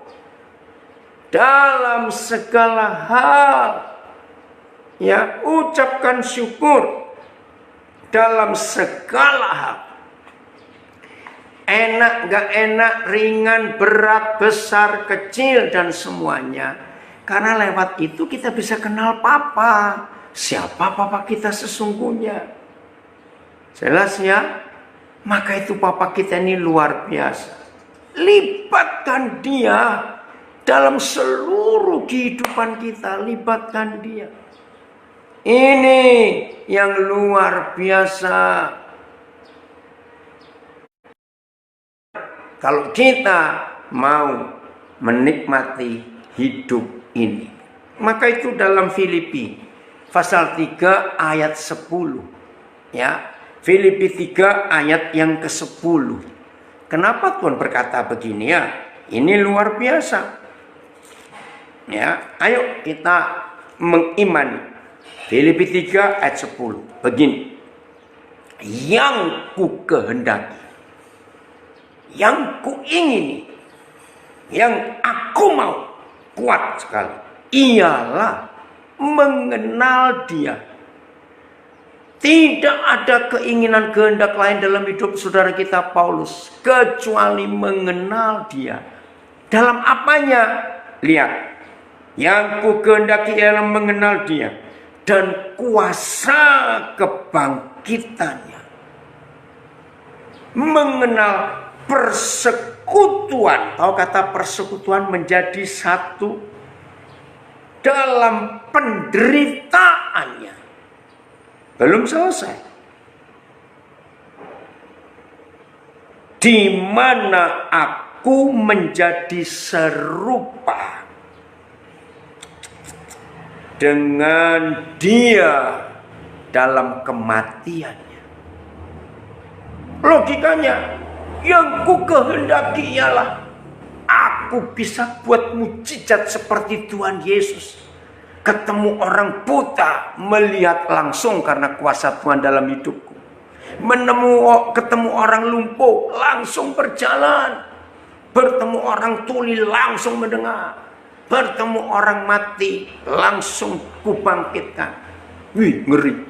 dalam segala hal. Ya, ucapkan syukur dalam segala hal. Enak gak enak, ringan, berat, besar, kecil, dan semuanya. Karena lewat itu kita bisa kenal Papa. Siapa Papa kita sesungguhnya. Jelas ya? Maka itu Papa kita ini luar biasa. Libatkan dia dalam seluruh kehidupan kita. Libatkan dia. Ini yang luar biasa. Kalau kita mau menikmati hidup ini. Maka itu dalam Filipi pasal 3 ayat 10. Ya, Filipi 3 ayat yang ke-10. Kenapa Tuhan berkata begini ya? Ini luar biasa. Ya, ayo kita mengimani. Filipi 3 ayat 10. Begini. Yang ku kehendaki, yang ku ingini, yang aku mau, kuat sekali, ialah mengenal dia. Tidak ada keinginan kehendak lain dalam hidup saudara kita Paulus kecuali mengenal dia. Dalam apanya? Lihat. Yang ku kehendaki ialah mengenal dia dan kuasa kebangkitannya. Mengenal persekutuan. Tahu kata persekutuan, menjadi satu dalam penderitaannya. Belum selesai. Di mana aku menjadi serupa dengan dia dalam kematiannya. Logikanya, yang ku kehendaki ialah aku bisa buat mujizat seperti Tuhan Yesus. Ketemu orang buta, melihat langsung karena kuasa Tuhan dalam hidupku. Ketemu orang lumpuh, langsung berjalan. Bertemu orang tuli, langsung mendengar. Bertemu orang mati, langsung kubangkitkan. Wih, ngeri.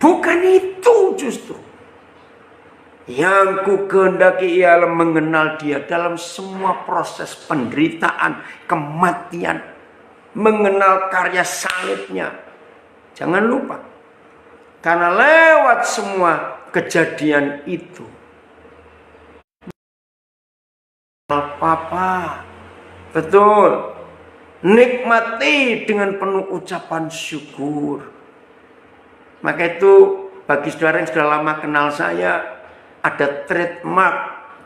Bukan itu justru. Yang ku kehendaki ialah mengenal dia dalam semua proses penderitaan, kematian, mengenal karya salibnya. Jangan lupa, karena lewat semua kejadian itu, Papa, betul, nikmati dengan penuh ucapan syukur. Maka itu bagi saudara yang sudah lama kenal saya, ada trademark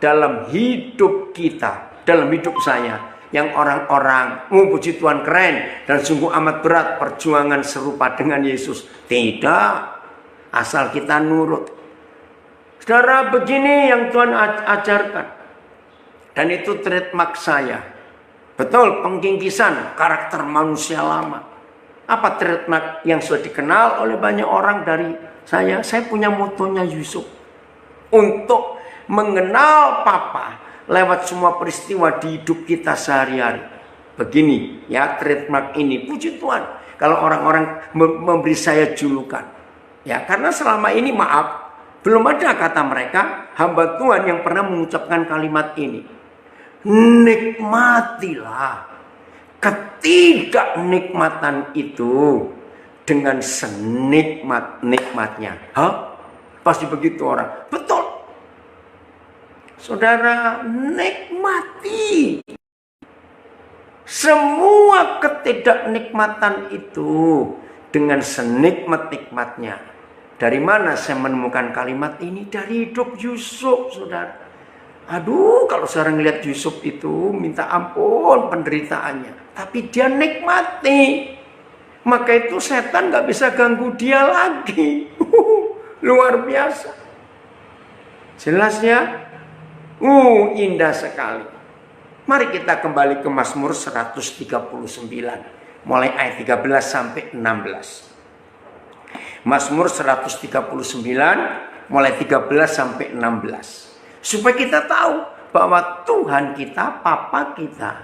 dalam hidup kita, dalam hidup saya, yang orang-orang puji Tuhan keren dan sungguh amat berat perjuangan serupa dengan Yesus. Tidak, asal kita nurut. Saudara, begini yang Tuhan ajarkan, dan itu trademark saya. Betul, pengkingkisan karakter manusia lama. Apa trademark yang sudah dikenal oleh banyak orang dari saya? Saya punya motonya Yusuf. Untuk mengenal Papa lewat semua peristiwa di hidup kita sehari-hari. Begini ya trademark ini. Puji Tuhan kalau orang-orang memberi saya julukan. Ya, karena selama ini maaf, belum ada kata mereka hamba Tuhan yang pernah mengucapkan kalimat ini. Nikmatilah ketidaknikmatan itu dengan senikmat-nikmatnya. Hah? Pasti begitu orang. Betul. Saudara, nikmati semua ketidaknikmatan itu dengan senikmat-nikmatnya. Dari mana saya menemukan kalimat ini? Dari hidup Yusuf, saudara. Aduh, kalau saudara ngelihat Yusuf itu, minta ampun penderitaannya. Tapi dia nikmati. Maka itu setan gak bisa ganggu dia lagi. Luar biasa. Jelas ya? Indah sekali. Mari kita kembali ke Mazmur 139. Mulai ayat 13 sampai 16. Mazmur 139 mulai 13 sampai 16. Supaya kita tahu bahwa Tuhan kita, Papa kita,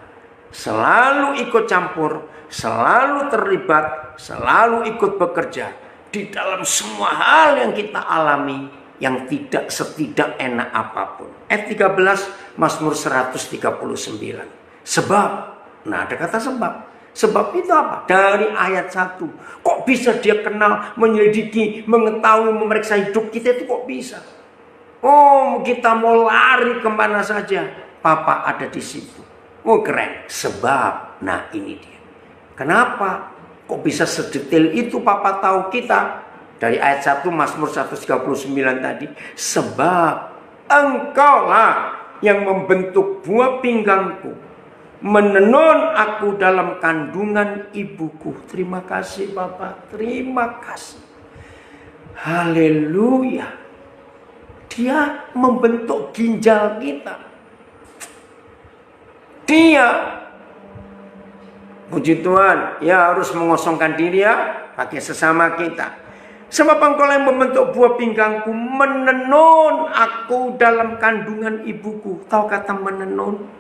selalu ikut campur, selalu terlibat, selalu ikut bekerja di dalam semua hal yang kita alami, yang setidak enak apapun. Ayat 13 Mazmur 139. Sebab, nah ada kata sebab. Sebab itu apa? Dari ayat 1. Kok bisa dia kenal, menyelidiki, mengetahui, memeriksa hidup kita itu kok bisa? Oh, kita mau lari kemana saja, Papa ada di situ. Oh, keren. Sebab, nah ini dia. Kenapa? Kok bisa sedetail itu Papa tahu kita? Dari ayat 1 Mazmur 139 tadi. Sebab Engkaulah yang membentuk buah pinggangku, menenon aku dalam kandungan ibuku. Terima kasih Bapak, terima kasih. Haleluya. Dia membentuk ginjal kita. Dia, puji Tuhan, ya harus mengosongkan diri ya, pakai sesama kita. Sebab Engkau yang membentuk buah pinggangku, menenon aku dalam kandungan ibuku. Tahu kata menenon?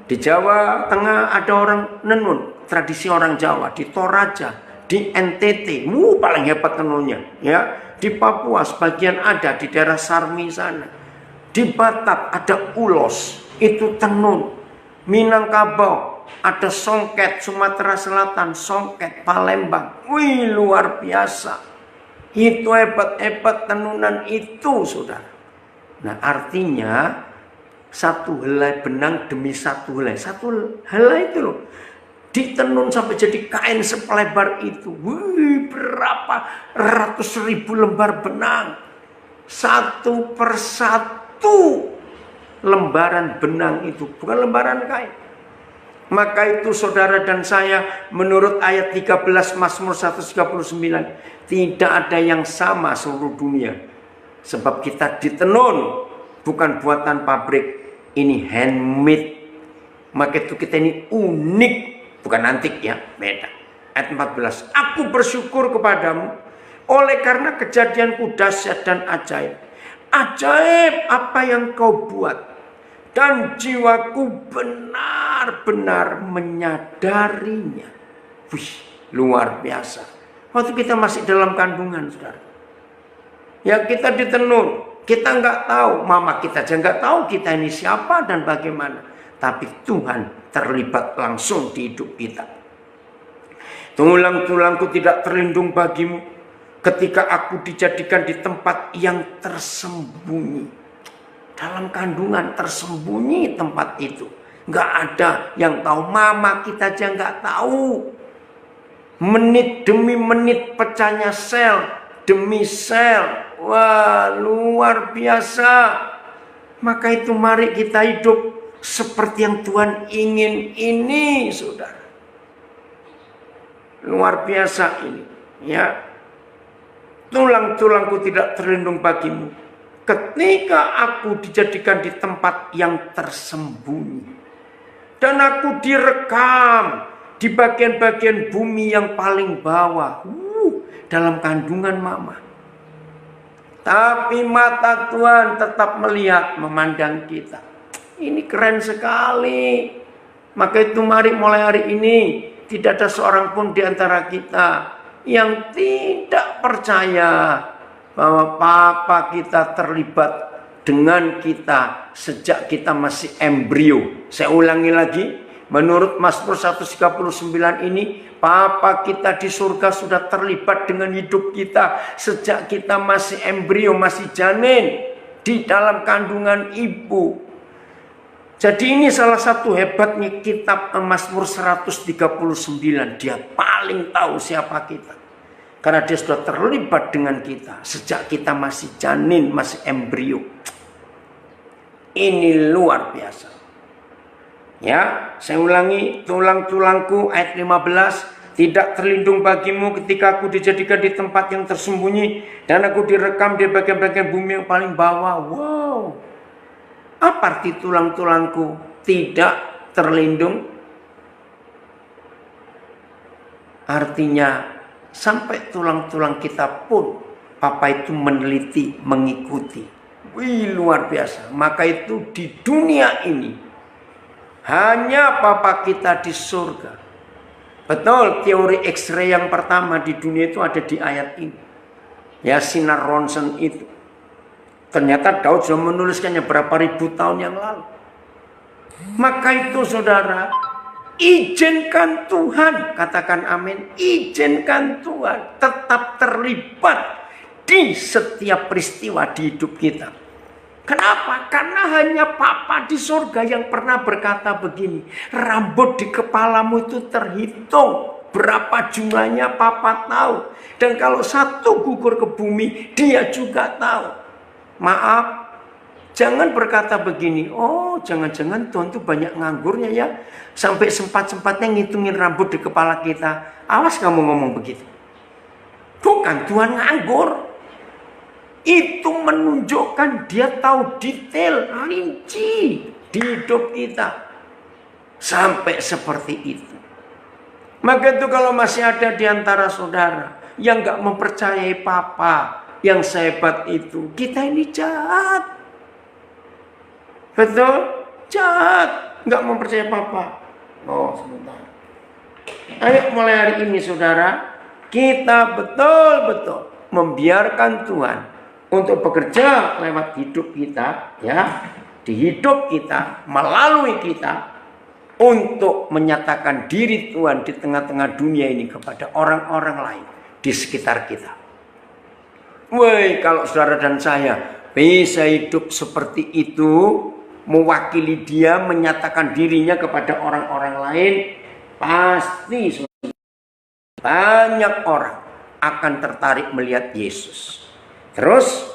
Di Jawa Tengah ada orang nenun, tradisi orang Jawa, di Toraja, di NTT, paling hebat nenunnya, ya. Di Papua sebagian ada, di daerah Sarmi sana. Di Batak ada ulos, itu tenun. Minangkabau ada songket, Sumatera Selatan songket, Palembang. Wih, luar biasa. Itu hebat-hebat tenunan itu, saudara. Nah, artinya satu helai benang demi satu helai. Satu helai itu loh ditenun sampai jadi kain sepelebar itu. Wih, berapa ratus ribu lembar benang. Satu persatu lembaran benang itu, bukan lembaran kain. Maka itu saudara dan saya, menurut ayat 13 Mazmur 139, tidak ada yang sama seluruh dunia. Sebab kita ditenun, bukan buatan pabrik. Ini handmade. Maka itu kita ini unik, bukan antik ya, beda. Ayat 14. Aku bersyukur kepadamu oleh karena kejadianku dahsyat dan ajaib. Ajaib apa yang kau buat, dan jiwaku benar-benar menyadarinya. Wih, luar biasa. Waktu kita masih dalam kandungan, saudara, ya kita ditenun. Kita nggak tahu, mama kita aja nggak tahu kita ini siapa dan bagaimana. Tapi Tuhan terlibat langsung di hidup kita. Tulang-tulangku tidak terlindung bagimu ketika aku dijadikan di tempat yang tersembunyi. Dalam kandungan tersembunyi tempat itu. Nggak ada yang tahu, mama kita aja nggak tahu. Menit demi menit pecahnya sel demi sel. Wah, luar biasa. Maka itu mari kita hidup seperti yang Tuhan ingin ini, saudara. Luar biasa ini, ya. Tulang-tulangku tidak terlindung bagimu ketika aku dijadikan di tempat yang tersembunyi. Dan aku direkam di bagian-bagian bumi yang paling bawah. Dalam kandungan mama. Tapi mata Tuhan tetap melihat, memandang kita. Ini keren sekali. Maka itu mari mulai hari ini, tidak ada seorang pun di antara kita yang tidak percaya bahwa Papa kita terlibat dengan kita sejak kita masih embrio. Saya ulangi lagi, menurut Mazmur 139 ini, Papa kita di surga sudah terlibat dengan hidup kita sejak kita masih embrio, masih janin di dalam kandungan ibu. Jadi ini salah satu hebatnya kitab Mazmur 139. Dia paling tahu siapa kita. Karena dia sudah terlibat dengan kita sejak kita masih janin, masih embrio. Ini luar biasa. Ya, saya ulangi, tulang-tulangku ayat 15 tidak terlindung bagimu ketika aku dijadikan di tempat yang tersembunyi dan aku direkam di bagian-bagian bumi yang paling bawah. Wow. Apa arti tulang-tulangku tidak terlindung? Artinya sampai tulang-tulang kita pun Papa itu meneliti, mengikuti. Wih, luar biasa. Maka itu di dunia ini hanya Papa kita di surga. Betul, teori X-ray yang pertama di dunia itu ada di ayat ini. Ya, sinar ronsen itu. Ternyata Daud sudah menuliskannya berapa ribu tahun yang lalu. Maka itu saudara, izinkan Tuhan, katakan amin, izinkan Tuhan tetap terlibat di setiap peristiwa di hidup kita. Kenapa? Karena hanya Papa di surga yang pernah berkata begini, rambut di kepalamu itu terhitung. Berapa jumlahnya Papa tahu. Dan kalau satu gugur ke bumi, dia juga tahu. Maaf, jangan berkata begini, oh jangan-jangan Tuhan itu banyak nganggurnya ya. Sampai sempat-sempatnya ngitungin rambut di kepala kita. Awas kamu ngomong begitu. Bukan Tuhan nganggur. Itu menunjukkan dia tahu detail, rinci di hidup kita. Sampai seperti itu. Maka itu kalau masih ada di antara saudara yang gak mempercayai Papa yang sehebat itu, kita ini jahat. Betul? Jahat. Gak mempercayai Papa. Oh, sebentar. Ayo mulai hari ini saudara, kita betul-betul membiarkan Tuhan untuk bekerja lewat hidup kita, ya, di hidup kita, melalui kita, untuk menyatakan diri Tuhan di tengah-tengah dunia ini kepada orang-orang lain di sekitar kita. Woi, kalau saudara dan saya bisa hidup seperti itu, mewakili dia, menyatakan dirinya kepada orang-orang lain, pasti banyak orang akan tertarik melihat Yesus. Terus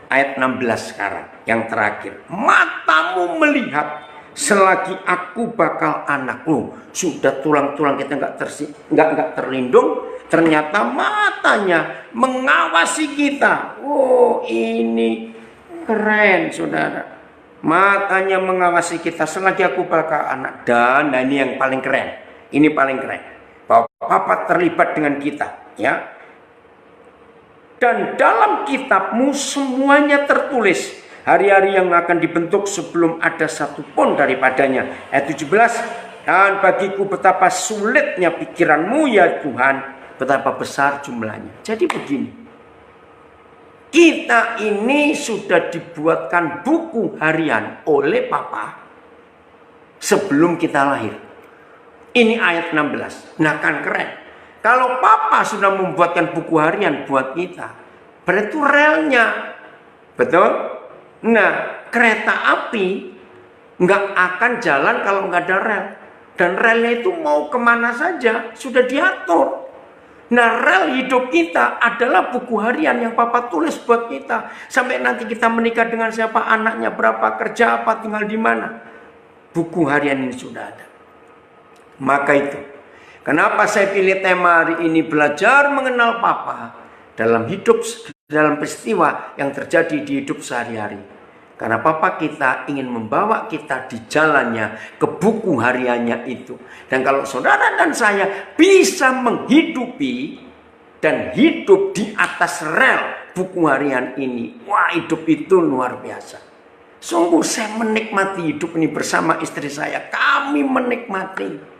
ayat 16 sekarang yang terakhir. Matamu melihat selagi aku bakal anakmu. Sudah tulang-tulang kita nggak terlindung. Ternyata matanya mengawasi kita. Oh, ini keren saudara. Matanya mengawasi kita selagi aku bakal anak. Dan nah ini yang paling keren. Ini paling keren. Bahwa Papa terlibat dengan kita, ya. Dan dalam kitabmu semuanya tertulis hari-hari yang akan dibentuk sebelum ada satupun daripadanya. Ayat 17, dan bagiku betapa sulitnya pikiranmu ya Tuhan, betapa besar jumlahnya. Jadi begini, kita ini sudah dibuatkan buku harian oleh Papa sebelum kita lahir. Ini ayat 16. Nah kan keren. Kalau Papa sudah membuatkan buku harian buat kita, berarti itu relnya. Betul? Nah, kereta api nggak akan jalan kalau nggak ada rel. Dan relnya itu mau kemana saja, sudah diatur. Nah, rel hidup kita adalah buku harian yang Papa tulis buat kita. Sampai nanti kita menikah dengan siapa, anaknya berapa, kerja apa, tinggal di mana. Buku harian ini sudah ada. Maka itu, kenapa saya pilih tema hari ini, belajar mengenal Papa dalam hidup, dalam peristiwa yang terjadi di hidup sehari-hari. Karena Papa kita ingin membawa kita di jalannya ke buku hariannya itu. Dan kalau saudara dan saya bisa menghidupi dan hidup di atas rel buku harian ini, wah hidup itu luar biasa. Sungguh saya menikmati hidup ini bersama istri saya. Kami menikmati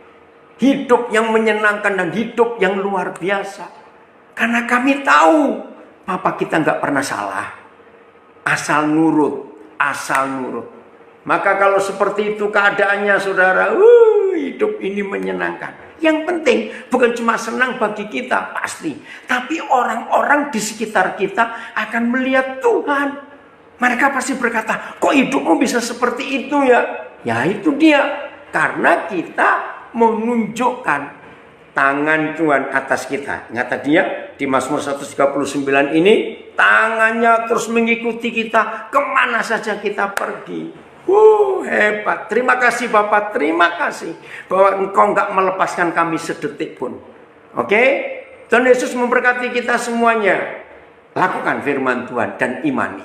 hidup yang menyenangkan dan hidup yang luar biasa. Karena kami tahu Papa kita nggak pernah salah. Asal nurut. Maka kalau seperti itu keadaannya saudara, hidup ini menyenangkan. Yang penting bukan cuma senang bagi kita, pasti. Tapi orang-orang di sekitar kita akan melihat Tuhan. Mereka pasti berkata, kok hidupmu bisa seperti itu ya? Ya itu dia. Karena kita menunjukkan tangan Tuhan atas kita. Ingat tadi ya, di Mazmur 139 ini, tangannya terus mengikuti kita kemana saja kita pergi. Hebat. Terima kasih Bapak, terima kasih bahwa Engkau nggak melepaskan kami sedetik pun. Oke? Tuhan Yesus memberkati kita semuanya. Lakukan firman Tuhan dan imani.